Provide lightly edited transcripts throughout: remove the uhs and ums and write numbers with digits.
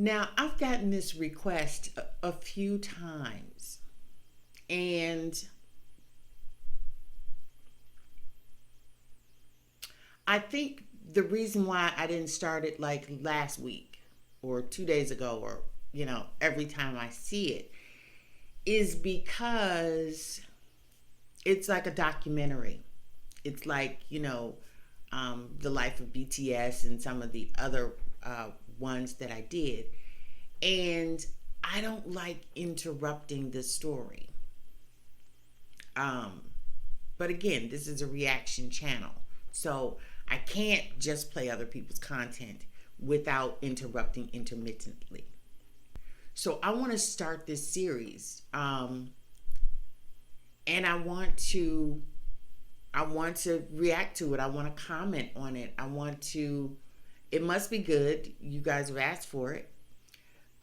Now, I've gotten this request a few times, and I think the reason why I didn't start it like last week or 2 days ago, or every time I see it, is because it's like a documentary. It's like the life of BTS and some of the other ones that I did, and I don't like interrupting the story. But again, this is a reaction channel, so I can't just play other people's content without interrupting intermittently. So I want to start this series, and I want to react to it. I want to comment on it. It must be good. You guys have asked for it.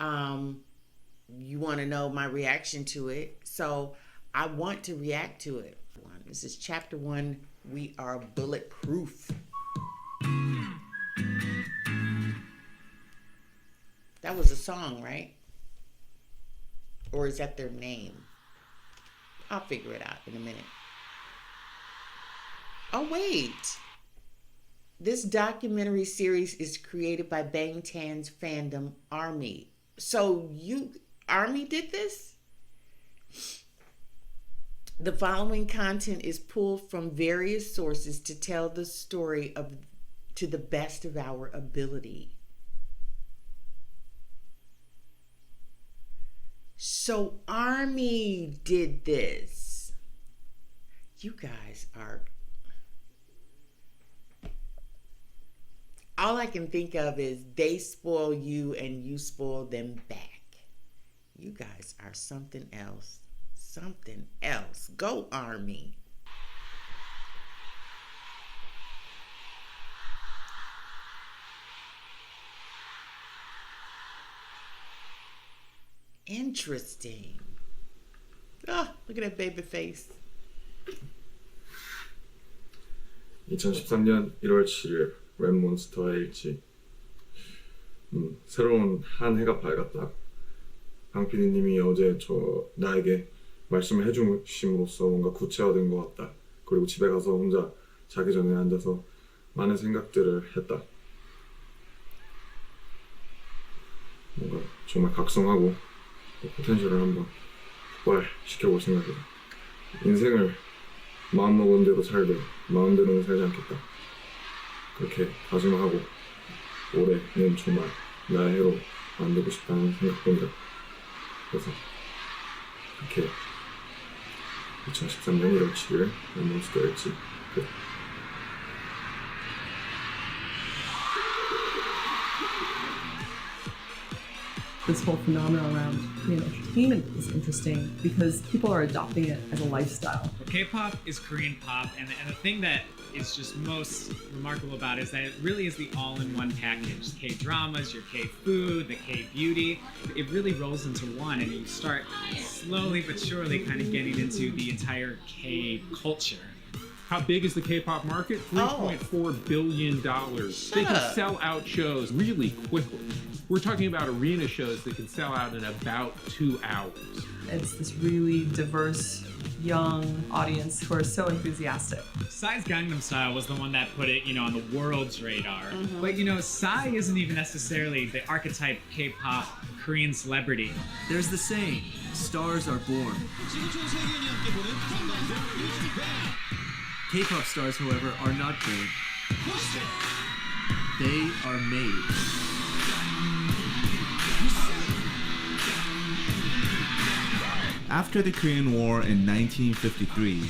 You want to know my reaction to it. So I want to react to it. This is chapter 1. We are bulletproof. That was a song, right? Or is that their name? I'll figure it out in a minute. Oh, wait. This documentary series is created by BANGTAN's fandom Army. So Army did this? The following content is pulled from various sources to tell the story to the best of our ability. So Army did this. You guys are... All I can think of is they spoil you and you spoil them back. You guys are something else. Something else. Go Army. Interesting. Oh, look at that baby face. 2013년 1월 7일 랩몬스터의 일지. 새로운 한 해가 밝았다. 강 PD님이 어제 나에게 말씀을 해주심으로써 뭔가 구체화된 것 같다. 그리고 집에 가서 혼자 자기 전에 앉아서 많은 생각들을 했다. 뭔가 정말 각성하고 포텐셜을 한번 폭발시켜볼 생각이다. 인생을 마음먹은 대로 살되 마음대로는 살지 않겠다. 그렇게 다짐하고 올해는 정말 나의 해로 만들고 싶다는 생각뿐이다. 그래서 이렇게 2013년 1월 7일 랩몬스터 일지 끝. This whole phenomenon around Korean entertainment is interesting because people are adopting it as a lifestyle. K-pop is Korean pop, and the thing that is just most remarkable about it is that it really is the all-in-one package. K-dramas, your K-food, the K-beauty. It really rolls into one, and you start slowly but surely kind of getting into the entire K-culture. How big is the K-pop market? $3.4 billion. They can sell out shows really quickly. We're talking about arena shows that can sell out in about 2 hours. It's this really diverse, young audience who are so enthusiastic. Psy's Gangnam Style was the one that put it, on the world's radar. But, Psy isn't even necessarily the archetype K-pop Korean celebrity. There's the saying, stars are born. K-pop stars, however, are not born. They are made. After the Korean War in 1953,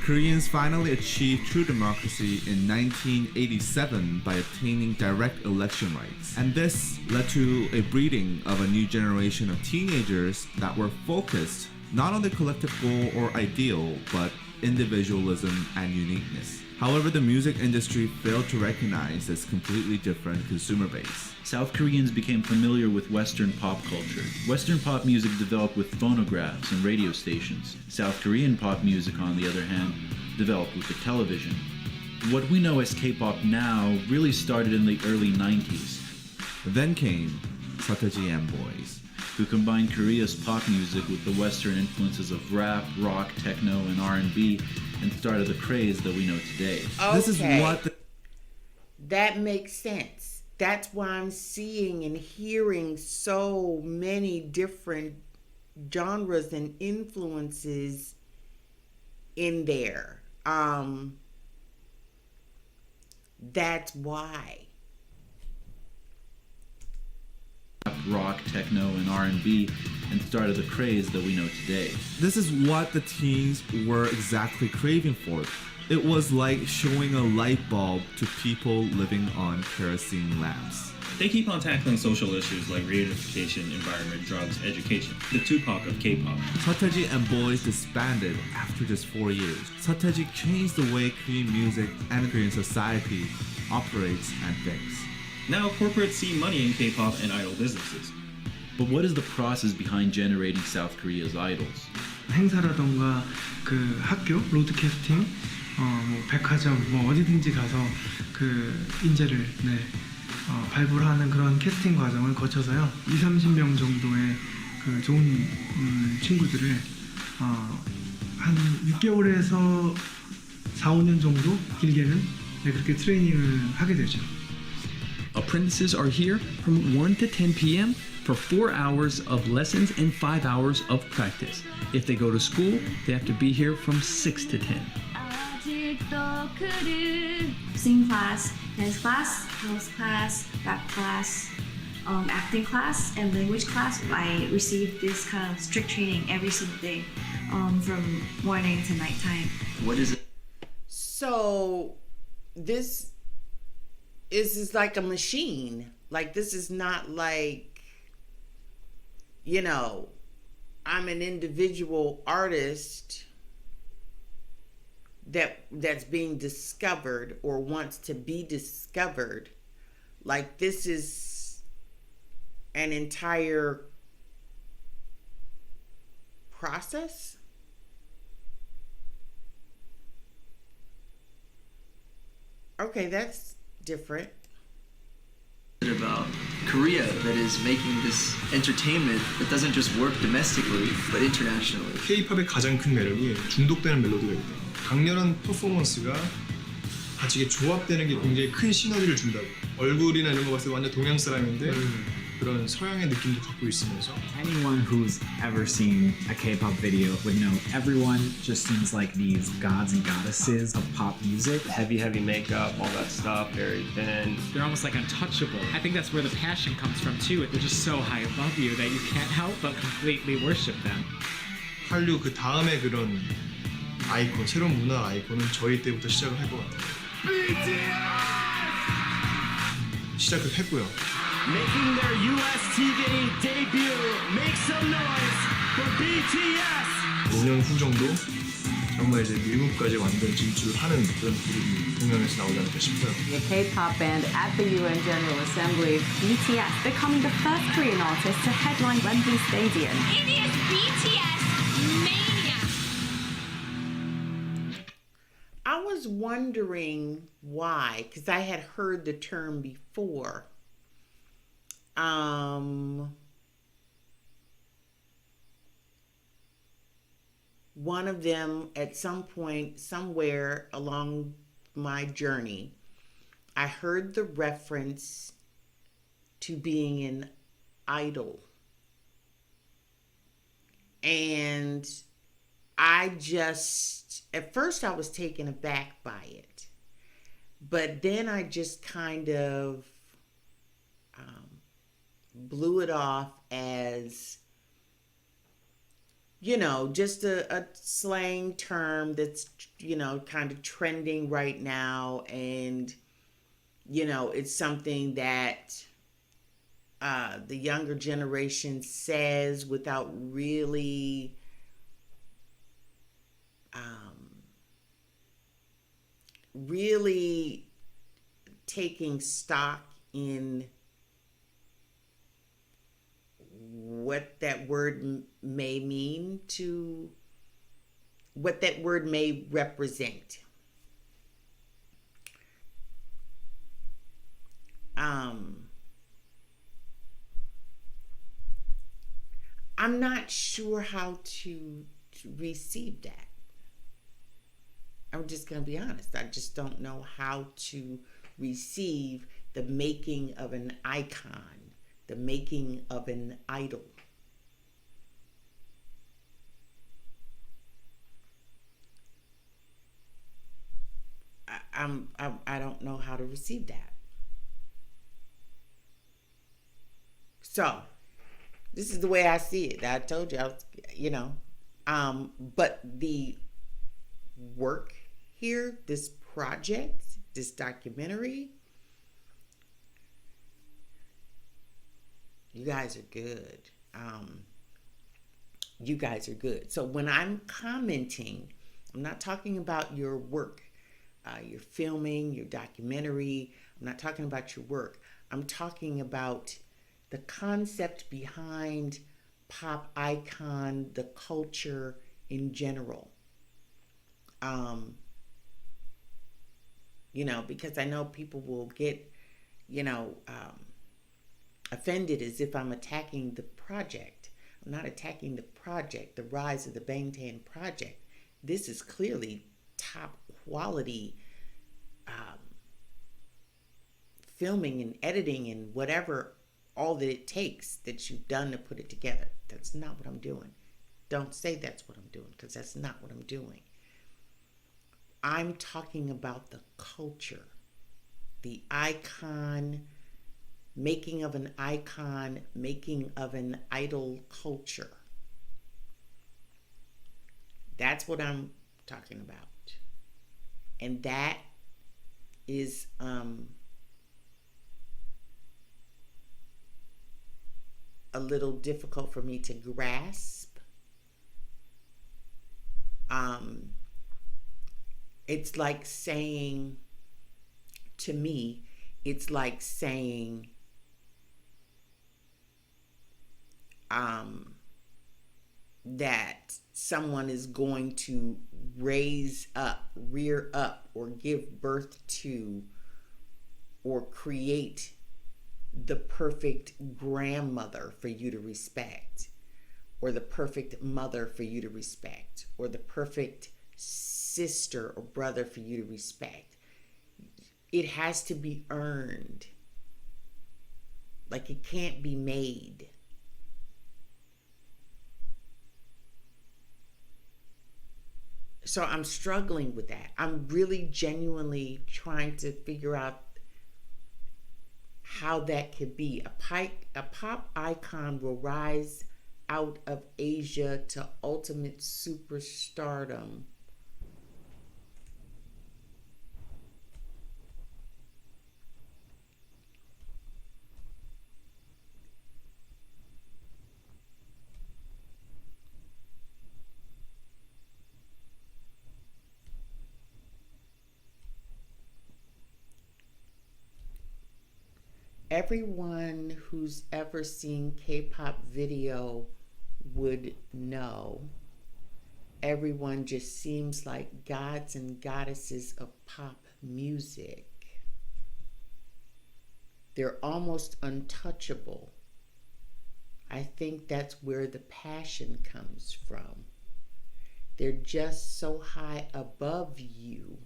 Koreans finally achieved true democracy in 1987 by obtaining direct election rights. And this led to a breeding of a new generation of teenagers that were focused not on the collective goal or ideal, but individualism and uniqueness. However, the music industry failed to recognize this completely different consumer base. South Koreans became familiar with Western pop culture. Western pop music developed with phonographs and radio stations. South Korean pop music, on the other hand, developed with the television. What we know as K-pop now really started in the early 90s. Then came Sateji and Boys, who combined Korea's pop music with the Western influences of rap, rock, techno, and R&B, and started the craze that we know today. Okay. This is what that makes sense. That's why I'm seeing and hearing so many different genres and influences in there. That's why. Rock, techno, and R&B, and started the craze that we know today. This is what the teens were exactly craving for. It was like showing a light bulb to people living on kerosene lamps. They keep on tackling social issues like reunification, environment, drugs, education. The Tupac of K-pop. Sateji and Boys disbanded after just 4 years. Sateji changed the way Korean music and Korean society operates and thinks. Now corporates see money in K-pop and idol businesses. But what is the process behind generating South Korea's idols? 행사라던가 그 학교, 로드캐스팅, 뭐 백화점, 뭐 어디든지 가서 그 인재를 발굴하는 그런 캐스팅 과정을 거쳐서요. 20-30명 정도의 그 좋은 친구들을 한 6개월에서 4-5년 정도 길게는 그렇게 트레이닝을 하게 되죠. Apprentices are here from 1 to 10 p.m. for 4 hours of lessons and 5 hours of practice. If they go to school, they have to be here from 6 to 10. Singing class, dance class, house class, rap class, acting class, and language class. I receive this kind of strict training every single day, from morning to nighttime. What is it? So this is like a machine. Like, this is not like, you know, I'm an individual artist that's being discovered or wants to be discovered. Like, this is an entire process. Okay, that's different. About Korea that is making this entertainment that doesn't just work domestically but internationally. K-팝의 가장 큰 매력이 중독되는 멜로디가 있다. 강렬한 퍼포먼스가 같이 이게 조합되는 게 굉장히 큰 시너지를 준다고. 얼굴이나 이런 거 봤을 때 완전 동양 사람인데 그런 서양의 느낌도 갖고 있으면서. Anyone who's ever seen a K-pop video would know everyone just seems like these gods and goddesses of pop music. Heavy makeup, all that stuff, very thin. They're almost like untouchable. I think that's where the passion comes from too. They're just so high above you that you can't help but completely worship them. 한류 그 다음에 그런 아이콘, 새로운 문화 아이콘은 저희 때부터 시작을 할 것 같아요. 시작을 했고요. Making their US TV debut. Make some noise for BTS. 5년 후 정도 정말 이제 미국까지 완전 진출하는 그런 그룹이 공연에서 나오지 않을까 싶어요. The K-pop band at the UN General Assembly. BTS becoming the first Korean artist to headline Wembley Stadium. It is BTS mania. I was wondering why, because I had heard the term before. One of them, at some point, somewhere along my journey, I heard the reference to being an idol. And I just, at first I was taken aback by it. But then I just kind of blew it off as, you know, just a slang term that's, you know, kind of trending right now. And, you know, it's something that the younger generation says without really really taking stock in what that word may mean, to what that word may represent. I'm not sure how to receive that. I'm just going to be honest. I just don't know how to receive the making of an icon, the making of an idol. I don't know how to receive that. So, this is the way I see it. I told you, but the work here, this project, this documentary, you guys are good. You guys are good. So when I'm commenting, I'm not talking about your work, your filming, your documentary. I'm not talking about your work. I'm talking about the concept behind pop icon, the culture in general. Because I know people will get, offended as if I'm attacking the project. I'm not attacking the project, the Rise of the BANGTAN project. This is clearly top quality filming and editing and whatever, all that it takes that you've done to put it together. That's not what I'm doing. Don't say that's what I'm doing, because that's not what I'm doing. I'm talking about the culture, the icon, making of an icon, making of an idol culture. That's what I'm talking about. And that is a little difficult for me to grasp. It's like saying, to me, it's like saying that someone is going to rear up, or give birth to, or create the perfect grandmother for you to respect, or the perfect mother for you to respect, or the perfect sister or brother for you to respect. It has to be earned. Like, it can't be made. So I'm struggling with that. I'm really genuinely trying to figure out how that could be. A pop icon will rise out of Asia to ultimate superstardom. Everyone who's ever seen K-pop video would know. Everyone just seems like gods and goddesses of pop music. They're almost untouchable. I think that's where the passion comes from. They're just so high above you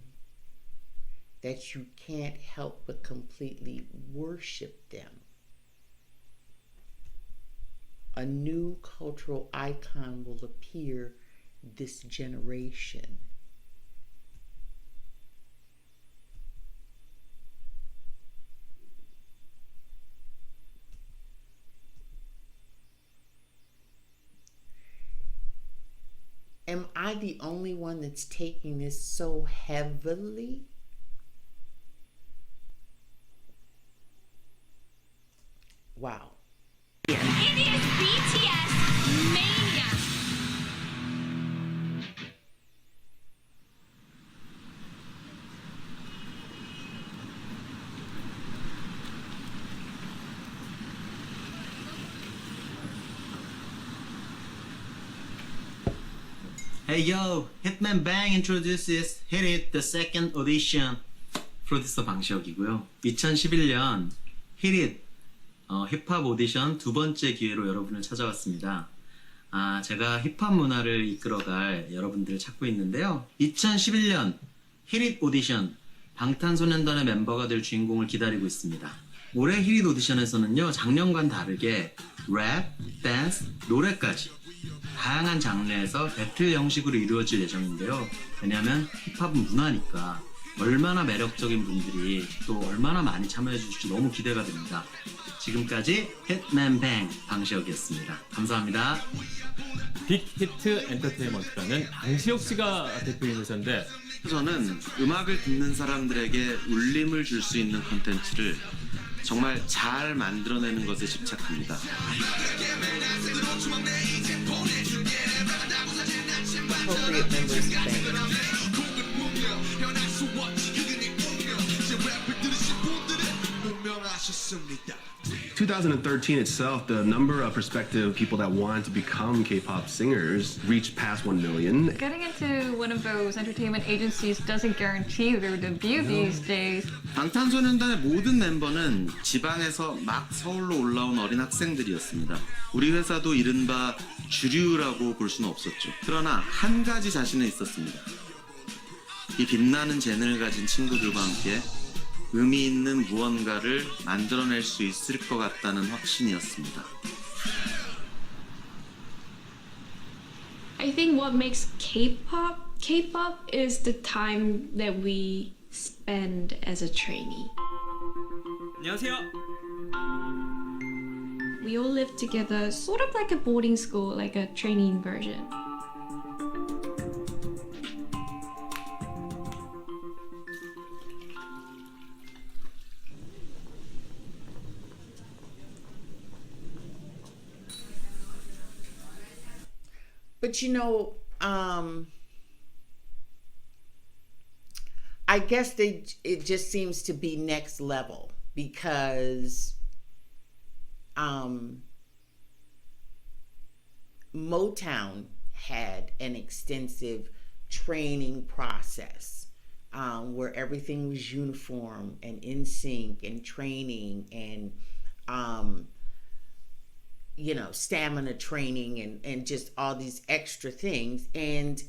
that you can't help but completely worship them. A new cultural icon will appear this generation. Am I the only one that's taking this so heavily? Wow. It is BTS Mania. Hey yo, Hitman Bang introduces Hit It, the second audition. 프로듀서 방시혁이고요. 2011년 Hit It 힙합 오디션 두 번째 기회로 여러분을 찾아왔습니다. 제가 힙합 문화를 이끌어갈 여러분들을 찾고 있는데요. 2011년 히릿 오디션 방탄소년단의 멤버가 될 주인공을 기다리고 있습니다. 올해 히릿 오디션에서는요, 작년과는 다르게 랩, 댄스, 노래까지 다양한 장르에서 배틀 형식으로 이루어질 예정인데요. 왜냐하면 힙합은 문화니까 얼마나 매력적인 분들이 또 얼마나 많이 참여해 주실지 너무 기대가 됩니다. 지금까지 hitmanbang 방시혁이었습니다. 감사합니다. 빅히트 엔터테인먼트라는 방시혁 씨가 대표인 회사인데, 저는 음악을 듣는 사람들에게 울림을 줄 수 있는 콘텐츠를 정말 잘 만들어내는 것에 집착합니다. Appropriate members bank. 2013 itself, the number of prospective people that wanted to become K-pop singers reached past 1 million. Getting into one of those entertainment agencies doesn't guarantee their debut these days. 방탄소년단의 모든 멤버는 지방에서 막 서울로 올라온 어린 학생들이었습니다. 우리 회사도 이른바 주류라고 볼 수는 없었죠. 그러나 한 가지 자신은 있었습니다. 이 빛나는 재능을 가진 친구들과 함께 의미 있는 무언가를 만들어낼 수 있을 것 같다는 확신이었습니다. I think what makes K-pop is the time that we spend as a trainee. 안녕하세요. We all live together, sort of like a boarding school, like a training version. But I guess it just seems to be next level because Motown had an extensive training process where everything was uniform and in sync and training and stamina training and just all these extra things, and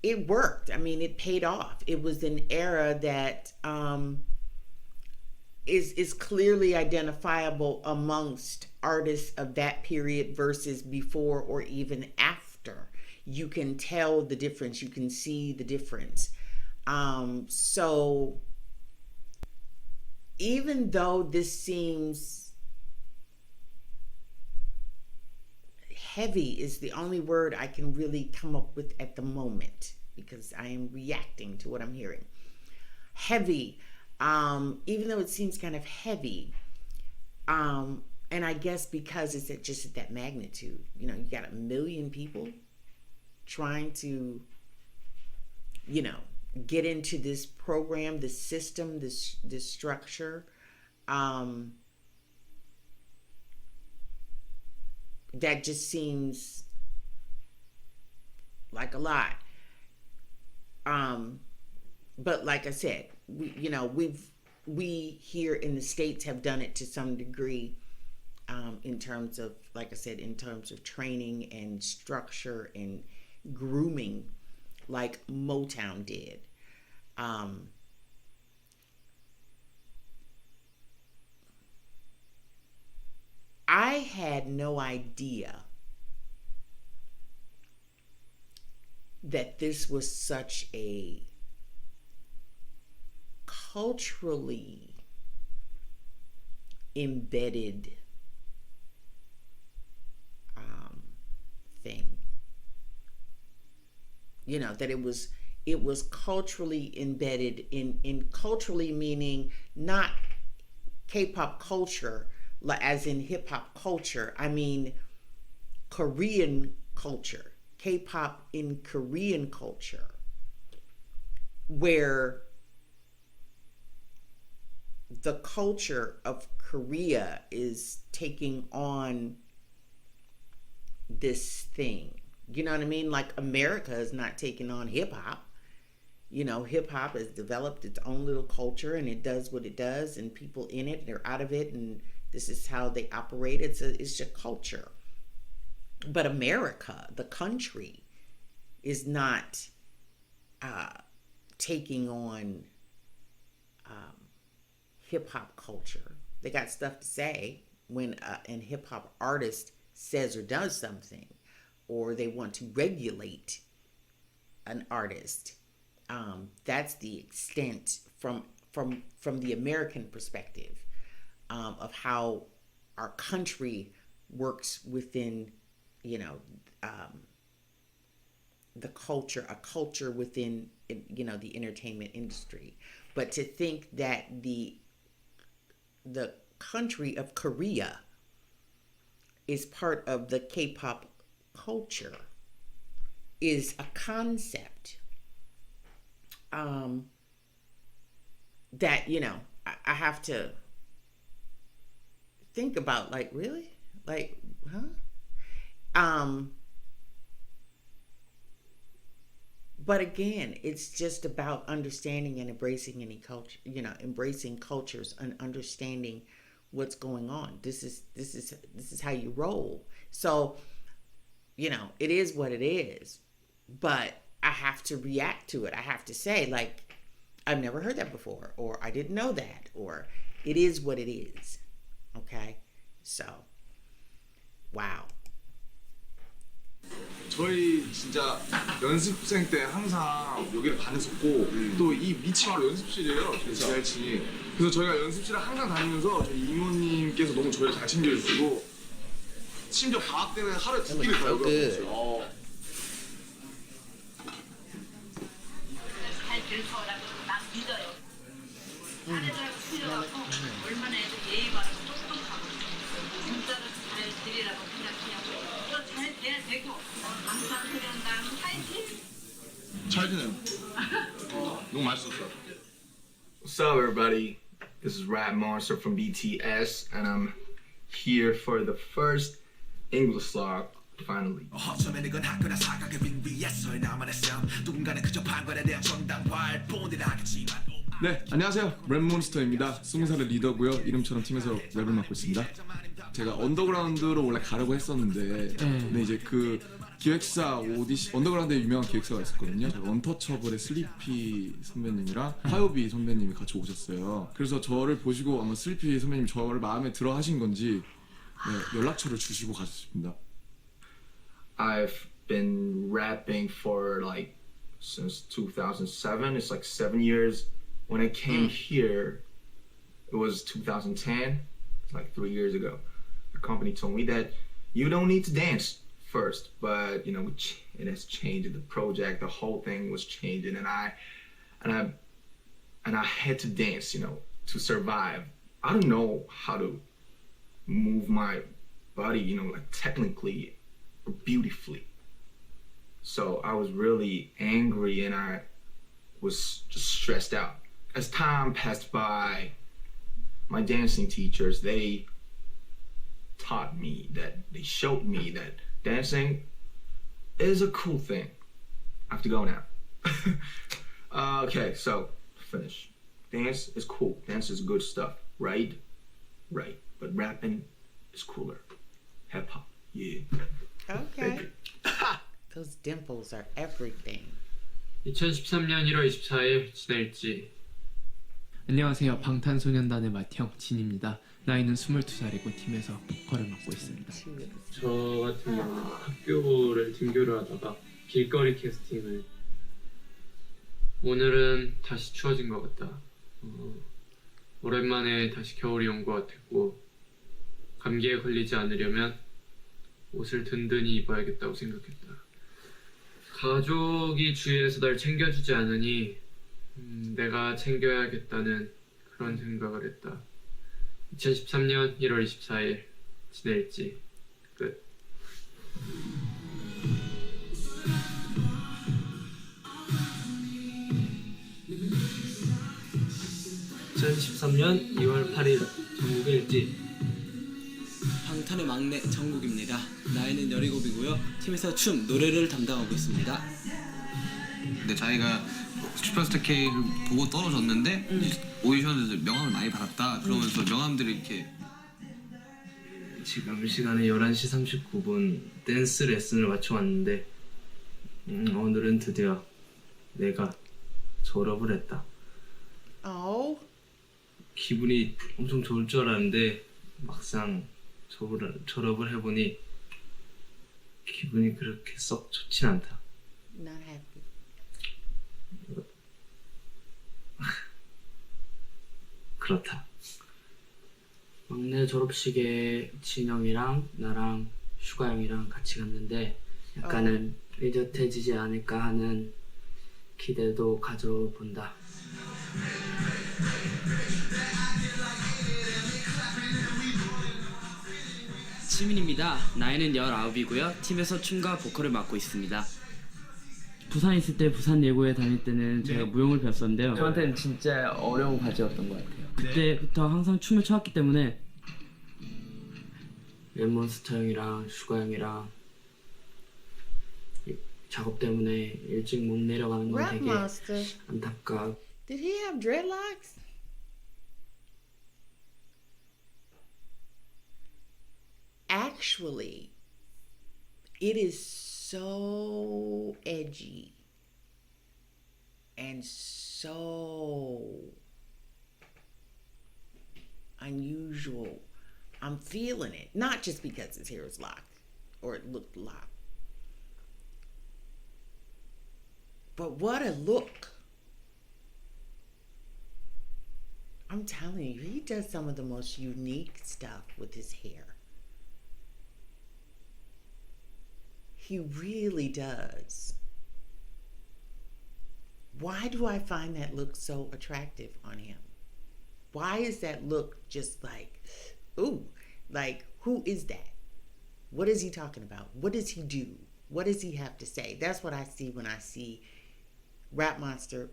it worked. I mean, it paid off. It was an era that is clearly identifiable amongst artists of that period versus before or even after. You can tell the difference. You can see the difference. So even though this seems heavy is the only word I can really come up with at the moment because I am reacting to what I'm hearing. Heavy, even though it seems kind of heavy, and I guess because it's just at that magnitude, you got 1 million people trying to, get into this program, this system, this structure. That just seems like a lot. But like I said, we here in the States have done it to some degree, in terms of, like I said, in terms of training and structure and grooming, like Motown did. I had no idea that this was such a culturally embedded thing. That it was culturally embedded in culturally meaning not K-pop culture as in hip-hop culture. I mean Korean culture, K-pop in Korean culture, where the culture of Korea is taking on this thing. You know what I mean? Like America is not taking on hip-hop. Hip-hop has developed its own little culture and it does what it does, and people in it, they're out of it, and this is how they operate. It's a culture. but America, the country, is not taking on hip-hop culture. They got stuff to say when an hip-hop artist says or does something, or they want to regulate an artist. That's the extent from the American perspective of how our country works within, the culture, a culture within, the entertainment industry. But to think that the country of Korea is part of the K-pop culture is a concept that, I have to think about, like, really? Like, huh? But again, it's just about understanding and embracing any culture, embracing cultures and understanding what's going on. This is how you roll. So, it is what it is. But I have to react to it. I have to say, like, I've never heard that before, or I didn't know that, or it is what it is. Okay? So, wow. 저희 진짜 연습생 때 항상 여기를 다녔었고 또 이 밑이 바로 연습실이에요. 저희 지하층이. 그래서 저희가 연습실을 항상 다니면서 저희 이모님께서 너무 저희를 잘 챙겨주시고 심지어 방학 때는 하루에 2끼를 가요. 잘 될 거라고 난 믿어요. 잘해서 틀려갖고 얼마나 해도 예의 바르고 똑똑하고 진짜로 잘 되리라고 생각해요. 또 잘 돼야 되고 방탄소년단 파이팅! 잘 지내요. 너무 맛있었어요. What's up, everybody? This is Rap Monster from BTS, and I'm here for the first English slog. Finally. 네, 안녕하세요. 랩몬스터입니다. 20살의 리더고요. 이름처럼 팀에서 랩을 맡고 있습니다. 제가 언더그라운드로 원래 가려고 했었는데 근데 이제 그 기획사 오디션, 언더그라운드에 유명한 기획사가 있었거든요. 언터처블의 슬리피 선배님이랑 화요비 선배님이 같이 오셨어요. 그래서 저를 보시고 아마 슬리피 선배님 저를 마음에 들어 하신 건지 연락처를 주시고 가셨습니다. I've been rapping for like since 2007. It's like 7 years. When I came here, it was 2010. It's like 3 years ago. The company told me that you don't need to dance first, but it has changed. The project, the whole thing was changing, and I had to dance, to survive. I don't know how to move my body, like technically or beautifully. So I was really angry and I was just stressed out. As time passed by, my dancing teachers, they taught me that, they showed me that dancing is a cool thing. I have to go now. Okay, so finish. Dance is cool. Dance is good stuff, right? Right. But rapping is cooler. Hip hop, yeah. Okay. Those dimples are everything. 2013년 1월 24일 지낼지. 안녕하세요. 방탄소년단의 맏형 진입니다. 나이는 22살이고 팀에서 보컬을 맡고 있습니다. 저 같은 경우는 학교를 등교를 하다가 길거리 캐스팅을 오늘은 다시 추워진 것 같다. 오랜만에 다시 겨울이 온 것 같았고 감기에 걸리지 않으려면 옷을 든든히 입어야겠다고 생각했다. 가족이 주위에서 날 챙겨주지 않으니 내가 챙겨야겠다는 그런 생각을 했다. 2013년 1월 24일 지낼지 끝. 2013년 2월 8일 전국 일지. 방탄의 막내 정국입니다. 나이는 17이고요. 팀에서 춤, 노래를 담당하고 있습니다. 근데 자기가 슈퍼스타 K를 보고 떨어졌는데 오디션에서 명함을 많이 받았다. 그러면서 명함들을 이렇게 지금 시간이 11시 39분 댄스 레슨을 마쳐 왔는데 오늘은 드디어 내가 졸업을 했다. 기분이 엄청 좋을 줄 알았는데 막상 졸업을 해보니 기분이 그렇게 썩 좋진 않다. Not happy. 그렇다. 막내 졸업식에 진영이랑 나랑 슈가 형이랑 같이 갔는데 약간은 의젓해지지 않을까 하는 기대도 가져본다. 시민입니다. 나이는 19이고요. 팀에서 춤과 보컬을 맡고 있습니다. 부산에 있을 때 부산 예고에 다닐 때는 제가 무용을 배웠었는데요. 저한테는 진짜 어려운 과제였던 것 같아요. 그때부터 항상 춤을 춰왔기 때문에 랩몬스터 형이랑 슈가 형이랑 작업 때문에 일찍 못 내려가는 건 Rap 되게 Monster. 안타깝. Did he have dreadlocks? Actually, it is so edgy and so unusual. I'm feeling it. Not just because his hair is locked or it looked locked. But what a look. I'm telling you, he does some of the most unique stuff with his hair. He really does. Why do I find that look so attractive on him? Why is that look just like, ooh, like, who is that? What is he talking about? What does he do? What does he have to say? That's what I see when I see Rap Monster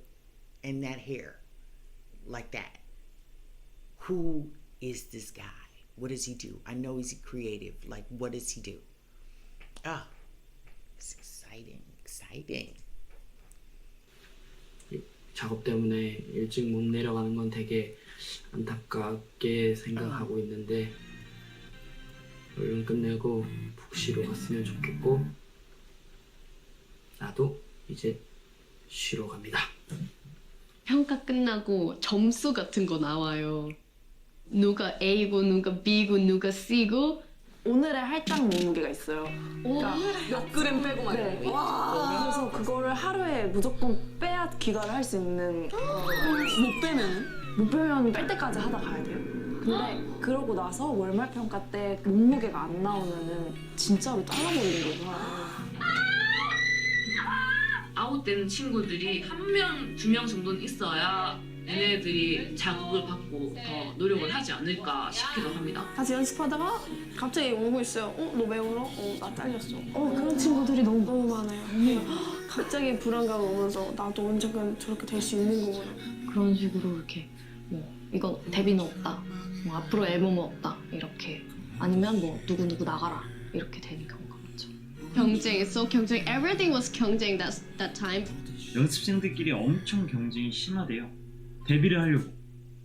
and that hair like that. Who is this guy? What does he do? I know he's creative. Like, what does he do? Ah, it's exciting, exciting. 작업 때문에 일찍 못 내려가는 건 되게 안타깝게 생각하고 있는데 얼른 끝내고 푹 쉬러 갔으면 좋겠고 나도 이제 쉬러 갑니다. 평가 끝나고 점수 같은 거 나와요. 누가 A고 누가 B고 누가 C고 오늘의 할당 몸무게가 있어요. 그러니까 몇 그램 빼고 말이야. 네. 그래서 그거를 하루에 무조건 빼야 귀가를 할 수 있는. 못 빼면은? 못 빼면 뺄 때까지 하다 가야 돼요. 근데 그러고 나서 월말 평가 때 몸무게가 안 나오면은 진짜로 잘라버리는 거구나. 아웃되는 친구들이 한 명, 두 명 정도는 있어야 얘네들이 자극을 받고 더 노력을 하지 않을까 싶기도 합니다. 다시 연습하다가 갑자기 오고 있어요. 너 왜 울어? 나 잘렸어. 그런 친구들이 너무 많아요. 갑자기 불안감 오면서 나도 언젠간 저렇게 될 수 있는 거구나. 그런 식으로 이렇게 뭐 이건 데뷔는 없다. 뭐 앞으로 앨범은 없다. 이렇게 아니면 뭐 누구 나가라. 이렇게 되는 경우가 많죠. 경쟁, so 경쟁. Everything was 경쟁 that time. 연습생들끼리 엄청 경쟁이 심하대요. 데뷔를 하려고.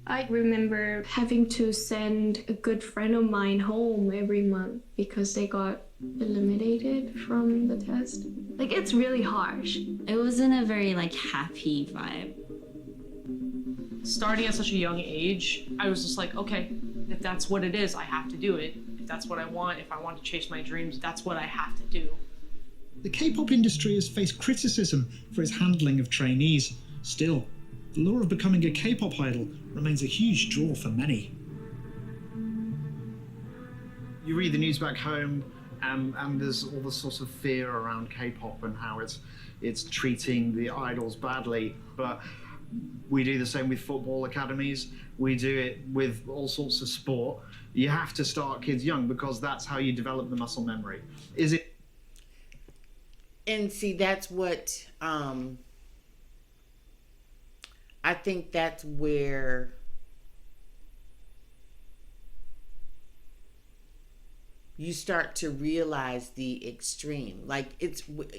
I remember having to send a good friend of mine home every month because they got eliminated from the test. Like, it's really harsh. It wasn't a very happy vibe. Starting at such a young age, I was just like, okay, if that's what it is, I have to do it. If that's what I want, if I want to chase my dreams, that's what I have to do. The K-pop industry has faced criticism for its handling of trainees. Still, the lure of becoming a K-pop idol remains a huge draw for many. You read the news back home, and there's all this sort of fear around K-pop and how it's treating the idols badly. But we do the same with football academies. We do it with all sorts of sport. You have to start kids young because that's how you develop the muscle memory. Is it? And see, that's what I think that's where you start to realize the extreme. Like,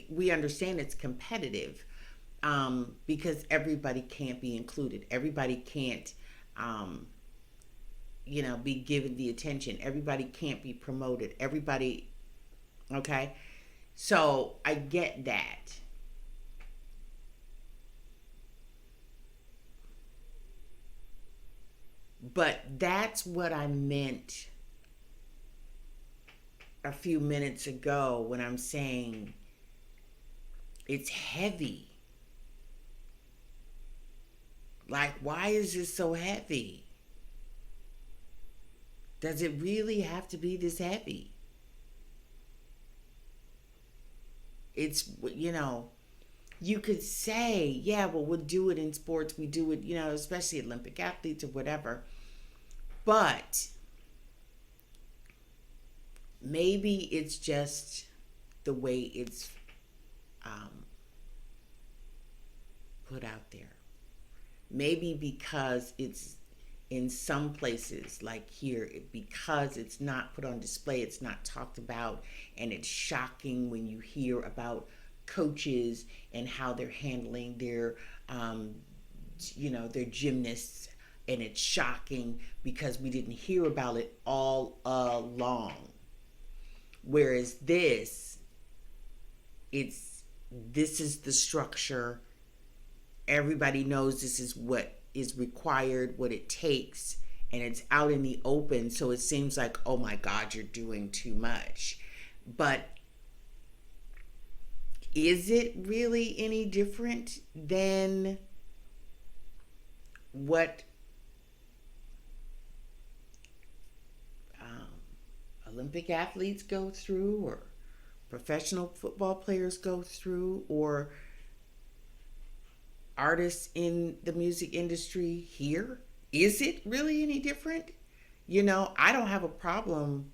we understand it's competitive because everybody can't be included. Everybody can't, be given the attention. Everybody can't be promoted. Everybody Okay? So I get that. But that's what I meant a few minutes ago when I'm saying it's heavy. Like, why is it so heavy? Does it really have to be this heavy? It's, you know, you could say, yeah, well, we'll do it in sports. We do it, you know, especially Olympic athletes or whatever. But maybe it's just the way it's put out there. Maybe because it's in some places like here, because it's not put on display, it's not talked about, and it's shocking when you hear about coaches and how they're handling their, you know, their gymnasts, and it's shocking because we didn't hear about it all along. Whereas this is the structure. Everybody knows this is what is required, what it takes, and it's out in the open. So it seems like, oh my God, you're doing too much. But is it really any different than what Olympic athletes go through, or professional football players go through, or artists in the music industry here? Is it really any different? You know, I don't have a problem,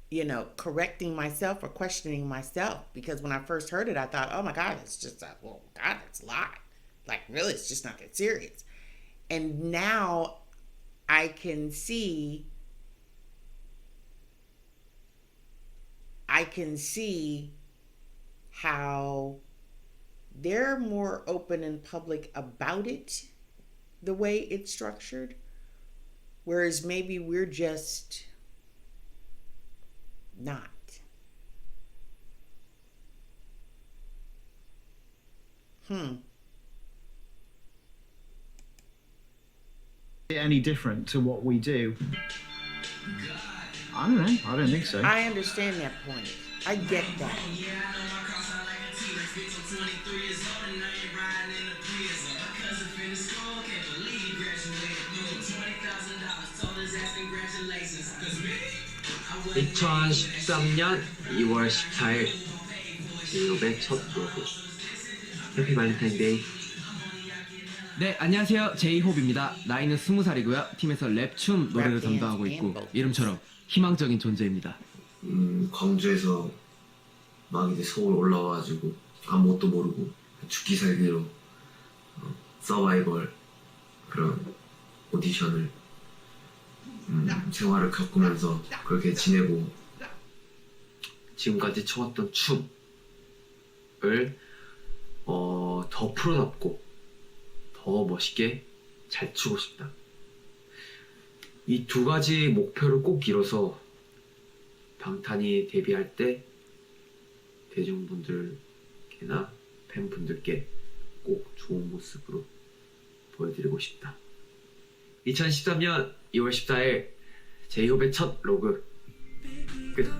you know, correcting myself or questioning myself, because when I first heard it, I thought, oh my God, it's just, well, God, it's a lot. Like, really, it's just not that serious. And now I can see how they're more open and public about it, the way it's structured, whereas maybe we're just not. Any different to what we do? I don't know. I don't think so. I understand that point. I get that. (2013년 2월 14일) 제이홉의 첫 로그. 해피 발렌타인데이. 네, 안녕하세요. 제이홉입니다. 나이는 20살이고요. 팀에서 랩춤 노래를 담당하고 있고 이름처럼 희망적인 존재입니다. 광주에서 막 이제 서울 올라와가지고 아무것도 모르고 죽기 살기로 서바이벌 그런 오디션을 생활을 겪으면서 그렇게 지내고 지금까지 춰왔던 춤을 더 프로답고 더 멋있게 잘 추고 싶다. 이 두 가지 목표를 꼭 이뤄서 방탄이 데뷔할 때 대중분들께나 팬분들께 꼭 좋은 모습으로 보여드리고 싶다. 2013년 2월 14일 제이홉의 첫 로그 끝.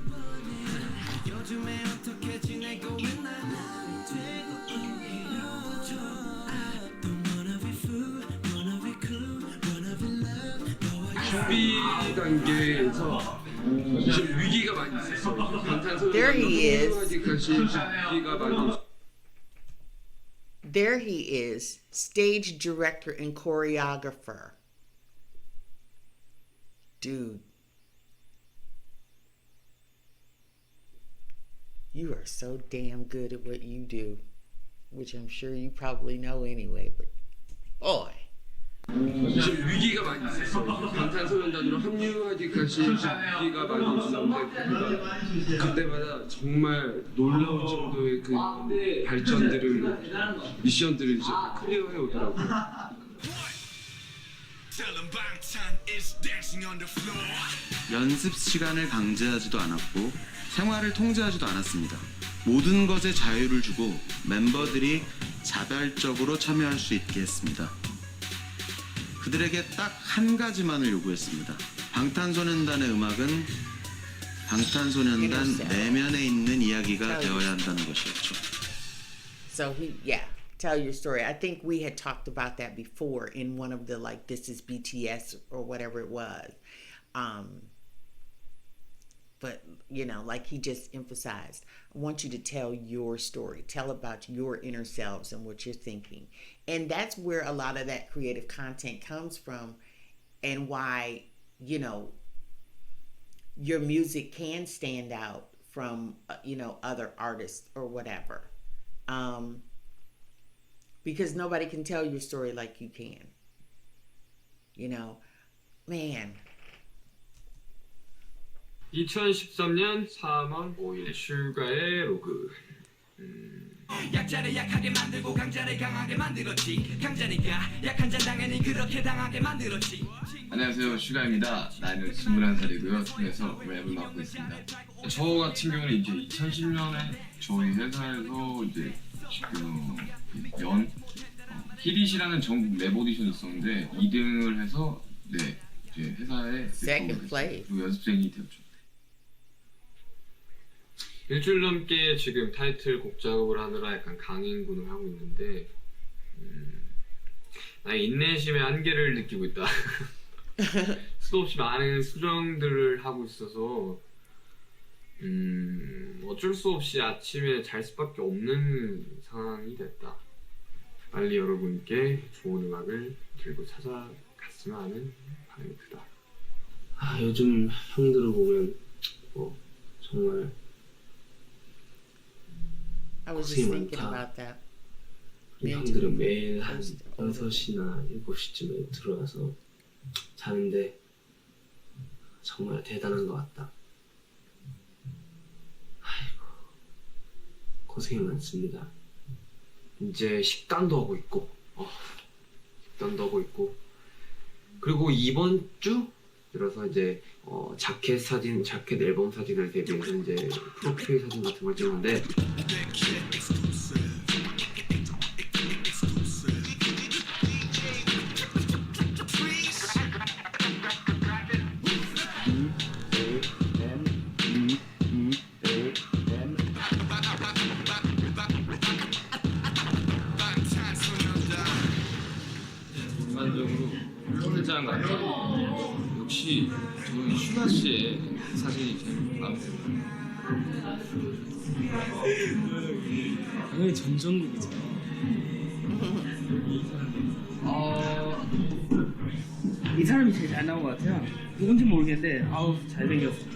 준비 단계에서 좀 위기가 많이 있었어요. There he is. 위기가 많이. There he is, stage director and choreographer. Dude, you are so damn good at what you do, which I'm sure you probably know anyway, but boy. 좀 위기가 많이 있었어요. 방탄소년단으로 합류하기까지 위기가 많이 있었는데 그때마다 정말 놀라울 정도의 그 발전들을 미션들을 이제 다 클리어해 오더라고요. 연습 시간을 강제하지도 않았고 생활을 통제하지도 않았습니다. 모든 것에 자유를 주고 멤버들이 자발적으로 참여할 수 있게 했습니다. 그들에게 딱 한 가지만을 요구했습니다. 방탄소년단의 음악은 방탄소년단 내면에 있는 이야기가 되어야 한다는 것이었죠. So tell your story. I think we had talked about that before in one of the like this is BTS or whatever it was. But you know, like he just emphasized, I want you to tell your story. Tell about your inner selves and what you're thinking. And that's where a lot of that creative content comes from, and why, you know, your music can stand out from, you know, other artists or whatever. Because nobody can tell your story like you can. You know, man. 2013년 3월 5일 슈가의 로그. 약자를 약하게 만들고 강자를 강하게 만들었지. 강자니까 약한 자 당연히 그렇게 당하게 만들었지. 안녕하세요, 슈가입니다. 나이는 21살이고요. 팀에서 랩을 맡고 있습니다. 저 같은 경우는 이제 2010년에 저희 회사에서 이제 지금 히릿이라는 전국 랩 오디션이 있었는데 2등을 해서 네 이제 회사에 Second place. 그리고 연습생이 되었죠. 일주일 넘게 지금 타이틀 곡 작업을 하느라 약간 강행군을 하고 있는데 나의 인내심의 한계를 느끼고 있다. 수도 없이 많은 수정들을 하고 있어서 어쩔 수 없이 아침에 잘 수밖에 없는 상황이 됐다. 빨리 여러분께 좋은 음악을 들고 찾아갔으면 하는 바람이 크다. 요즘 형들을 보면 정말 I was just 고생이 thinking 많다. about that. 형들은 매일 한 6시나 7시쯤에 들어와서 자는데 정말 대단한 것 같다. 아이고, 고생이 많습니다. 이제 식단도 하고 있고, 그리고 이번 주 들어서 이제 자켓 앨범 사진을 대비해서 이제 프로필 사진 같은 걸 찍는데 일반적으로 혼자 같아요. 역시 저는 슈가 씨의 사진이 제일 마음에 들어요. 당연히 전정국이죠. 이 사람이 제일 잘 나온 것 같아요. 누군지 모르겠는데 아우 잘생겼어.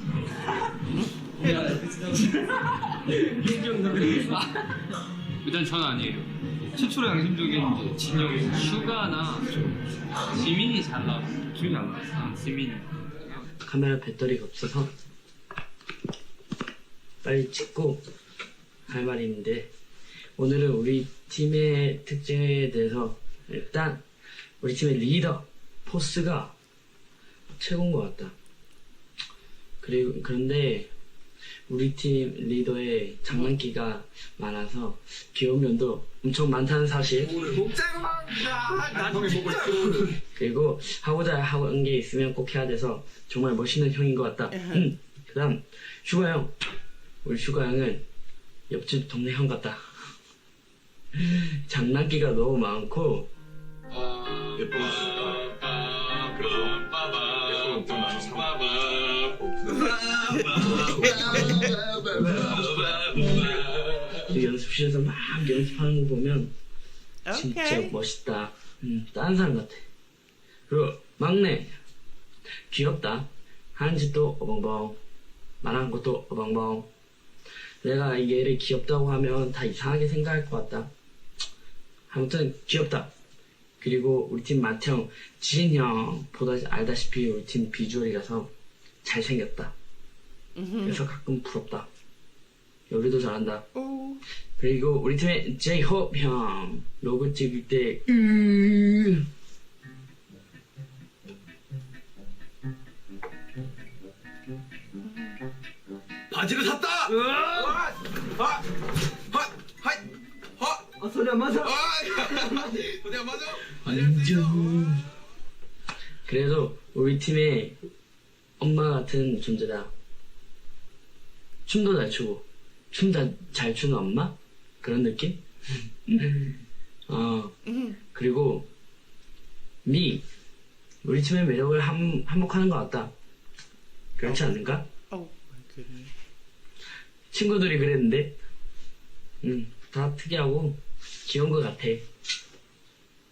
일단 전 아니에요. 최초로 양심적인 이제 진영이 슈가나 지민이 잘 나와. 기억이 안 나. 지민이. 카메라 배터리가 없어서 빨리 찍고 할 말이 있는데 오늘은 우리 팀의 특징에 대해서 일단 우리 팀의 리더 포스가 최고인 것 같다. 그런데 우리 팀 리더의 장난기가 많아서 귀여운 면도 엄청 많다는 사실. 그리고 하고자 하는 게 있으면 꼭 해야 돼서 정말 멋있는 형인 것 같다. 그다음 슈가 형. 우리 슈가 형은 옆집 동네 형 같다. 장난기가 너무 많고 연습실에서 막 연습하는 거 보면 진짜 멋있다. 다른 사람 같아. 그리고 막내 귀엽다. 하는 짓도 어벙벙, 말하는 것도 어벙벙. 내가 얘를 귀엽다고 하면 다 이상하게 생각할 것 같다. 아무튼 귀엽다. 그리고 우리 팀 맏형 지인 형 보다 알다시피 우리 팀 비주얼이라서 잘생겼다. 그래서 가끔 부럽다. 요리도 잘한다. 그리고 우리 팀의 제이홉 형 로고 찍을 때 바지를 샀다. 소리 안 맞아. 소리 안 맞아. 완전. 그래도 우리 팀에 엄마 같은 존재다. 춤도 잘 추고 춤 잘 추는 엄마? 그런 느낌? 그리고 미 우리 팀의 매력을 한몫하는 것 같다. 그렇지 않는가? 친구들이 그랬는데 다 특이하고 귀여운 것 같아.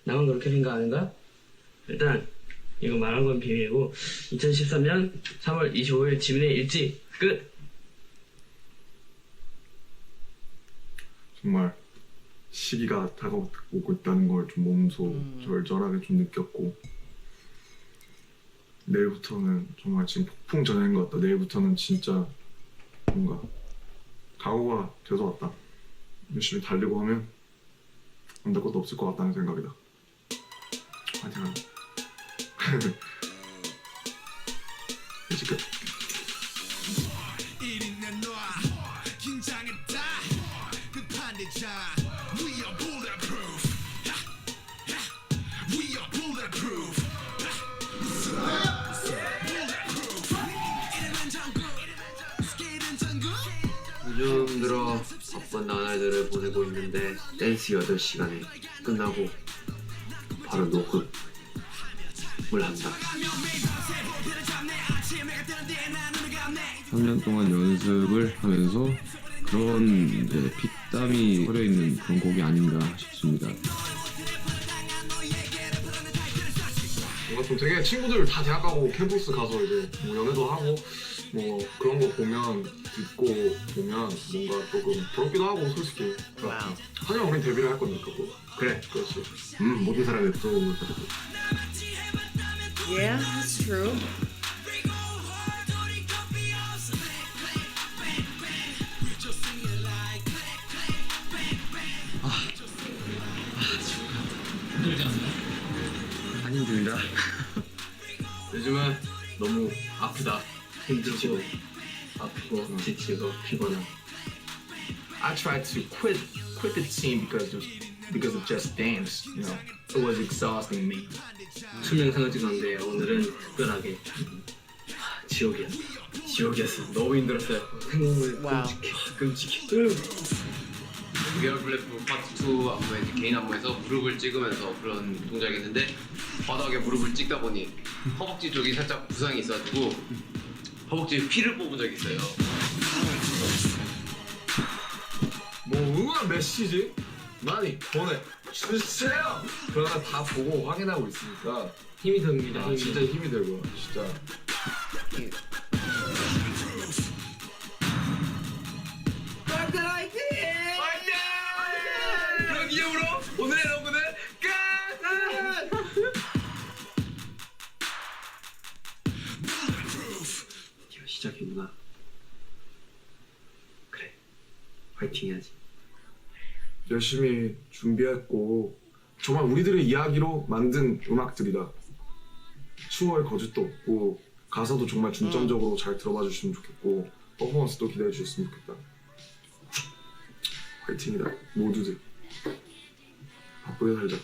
나만 그렇게 생각하는가? 일단 이거 말한 건 비밀이고 2013년 3월 25일 지민의 일지 끝! 정말 시기가 다가오고 있다는 걸 좀 몸소 절절하게 좀 느꼈고 내일부터는 정말 지금 폭풍 전야인 것 같다. 내일부터는 진짜 뭔가 각오가 돼서 왔다. 열심히 달리고 하면 안 될 것도 없을 것 같다는 생각이다. 화이팅 하자. 이제 끝. We are bulletproof. We are bulletproof. 요즘 들어 바쁜 나날들을 보내고 있는데 댄스 8시간에 끝나고 바로 녹음을 한다. 3년 동안 연습을 하면서 그런 이제 핏땀이 흐려 있는 그런 곡이 아닌가 싶습니다. 뭔가 좀 되게 친구들 다 대학 가고 캠퍼스 가서 이제 뭐 연애도 하고 뭐 그런 거 보면 듣고 보면 뭔가 조금 부럽기도 하고 솔직히. 하지만 우린 데뷔를 할 거니까 또. 그래. 그렇지. 모든 사람이 또. Yeah, that's true. 안 힘들다. 요즘은 너무 아프다. 힘들고 아프고 지치고 피곤하고. I tried to quit the team because of just dance. You know, it was exhausting me. 춤 영상을 찍었는데 오늘은 특별하게 지옥이었어. 지옥이었어. 너무 힘들었어요. 생각만 끔찍해. 블랙풀 파트 2 안무에 이제 개인 안무에서 무릎을 찍으면서 그런 동작이 있는데 바닥에 무릎을 찍다 보니 허벅지 쪽이 살짝 부상이 있어가지고 허벅지에 피를 뽑은 적이 있어요. 뭐 응원 메시지 많이 보내주세요. 그러나 다 보고 확인하고 있으니까 힘이 듭니다. 아, 진짜 힘이 들고 진짜. 그런 기념으로 오늘의 로그는 끝! 드디어 시작이구나. 그래, 화이팅 해야지. 열심히 준비했고 정말 우리들의 이야기로 만든 음악들이다. 추월 거짓도 없고 가사도 정말 중점적으로 잘 들어봐 주시면 좋겠고 퍼포먼스도 기대해 주셨으면 좋겠다. 화이팅이다 모두들. 바쁘게 살자.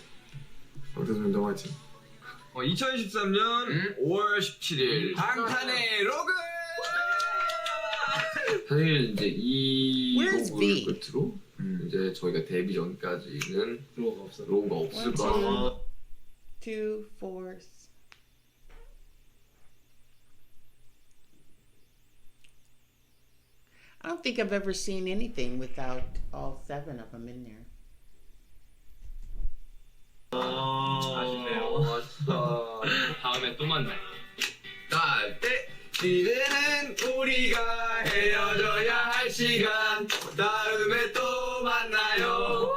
방탄소년단 화이팅. 2013년 5월 17일 방탄의 로그. 사실 이제 이 Where's 곡을 B? 끝으로 이제 저희가 데뷔 전까지는 로고가 없을 1, 거라. 2, 4. I don't think I've ever seen anything without all 7 of them in there. 아쉽네요. 다음에 또 만나요. 때 이제는 우리가 헤어져야 할 시간. 다음에 또 만나요.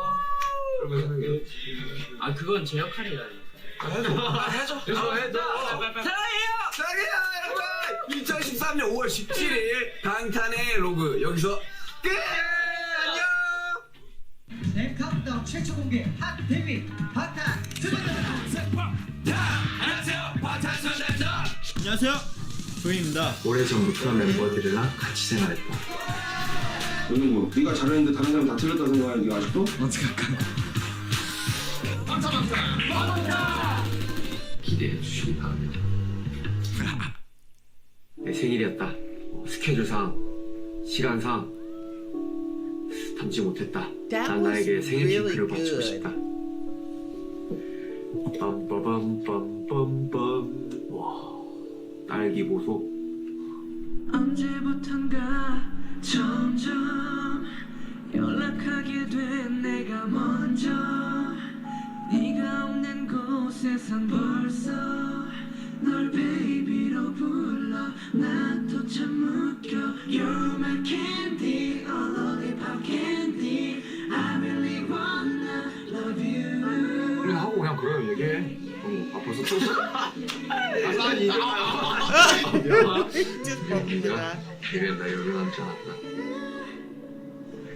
아 그건 제 역할이라니까. 해줘. 사랑해요 여러분. 2013년 5월 17일 방탄의 로그 여기서 끝. 안녕. 네, 카운트다운 최초 공개 핫 데뷔 방탄 안녕하세요 방탄소년단. 안녕하세요 조이입니다. 오래전부터 멤버들이랑 같이 생활했다. 너는 뭐 네가 잘했는데 다른 사람 다 틀렸다 생각하는 네가 아직도? 어떻게 할까요? 기대해 주시기 바랍니다. 내 생일이었다. 스케줄상, 시간상 담지 못했다. 난 나에게 생일 핑크를 바치고 싶다. 빰빠밤빰빰빰. 와, 딸기 보소. 언제부턴가 점점 연락하게 된 내가 먼저 네가 없는 곳에선 벌써 널 베이비로 불러 난 또 참 웃겨 You're my candy, a lollipop candy I really wanna love you 우리 하고 그냥 그래요 얘기해. 벌써 쳤어? 미안하다. 나 열을 남지 않았다.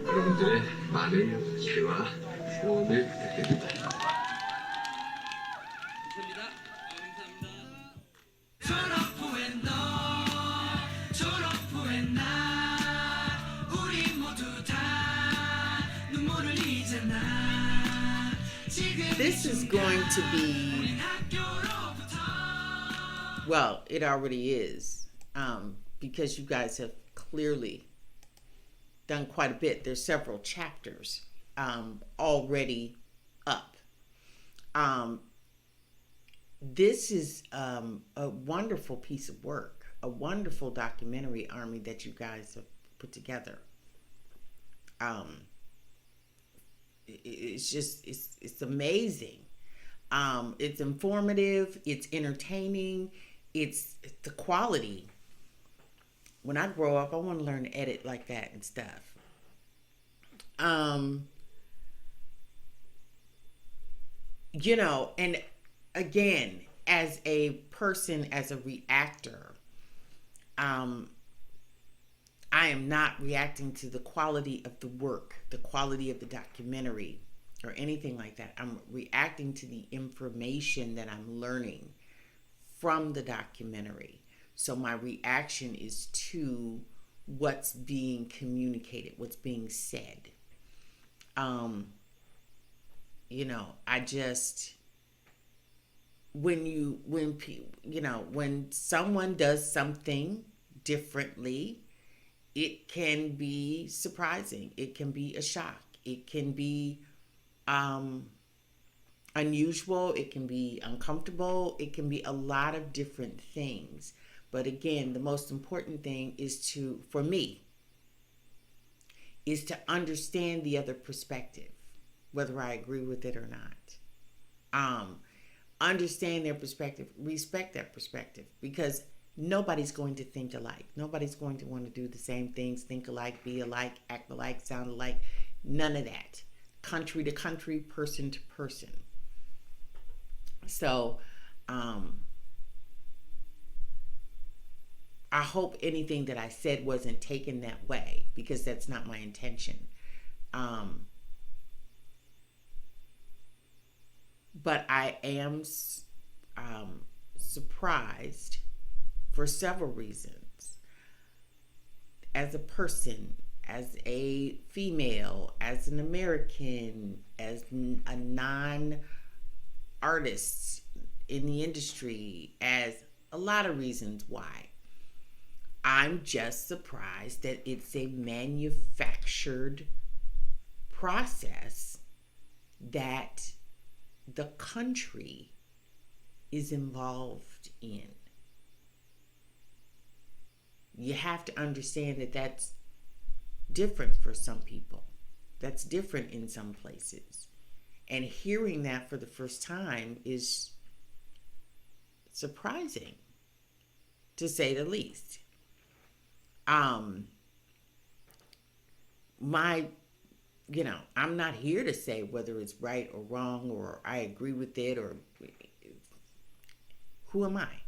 여러분들의 많은 기대와 응원을 부탁드립니다. 졸업 후에 너 졸업 후에 나 우리 모두 다 눈물을 흘리잖아. This is going to be, well, it already is, because you guys have clearly done quite a bit. There's several chapters already up. This is a wonderful piece of work, a wonderful documentary, Army, that you guys have put together. It's just, it's amazing. It's informative, it's entertaining, it's the quality. When I grow up, I want to learn to edit like that and stuff. You know, and again, as a person, as a reactor, I am not reacting to the quality of the work, the quality of the documentary, or anything like that. I'm reacting to the information that I'm learning from the documentary. So my reaction is to what's being communicated, what's being said. You know, I just, when someone does something differently, it can be surprising. It can be a shock. It can be unusual. It can be uncomfortable. It can be a lot of different things. But again, the most important thing is for me, is to understand the other perspective, whether I agree with it or not. Understand their perspective, respect that perspective, because nobody's going to think alike. Nobody's going to want to do the same things, think alike, be alike, act alike, sound alike. None of that. Country to country, person to person. So, I hope anything that I said wasn't taken that way, because that's not my intention. But I am surprised for several reasons. As a person, as a female, as an American, as a non-artist in the industry, as a lot of reasons why. I'm just surprised that it's a manufactured process that the country is involved in. You have to understand that that's different for some people. That's different in some places. And hearing that for the first time is surprising, to say the least. I'm not here to say whether it's right or wrong, or I agree with it, or who am I?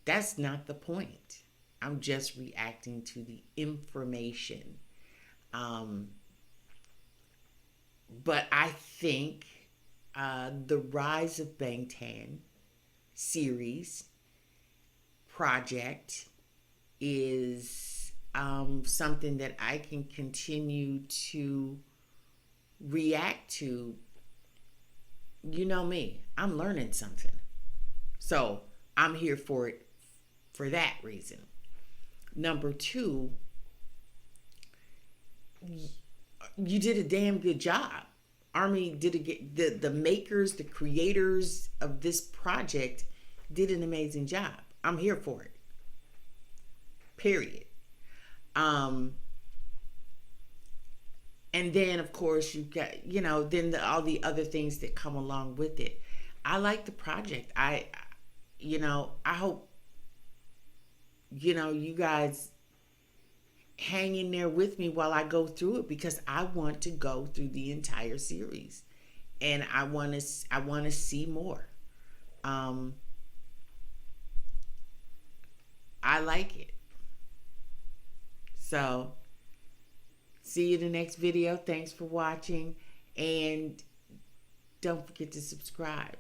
That's not the point. I'm just reacting to the information. But I think the Rise of Bangtan series project is something that I can continue to react to. You know me, I'm learning something. So I'm here for it for that reason. Number two, you did a damn good job. Army did the makers, the creators of this project did an amazing job. I'm here for it. Period. And then of course you got, then all the other things that come along with it. I like the project. I hope, you guys hang in there with me while I go through it, because I want to go through the entire series and I want to see more. I like it. So see you in the next video. Thanks for watching, and don't forget to subscribe.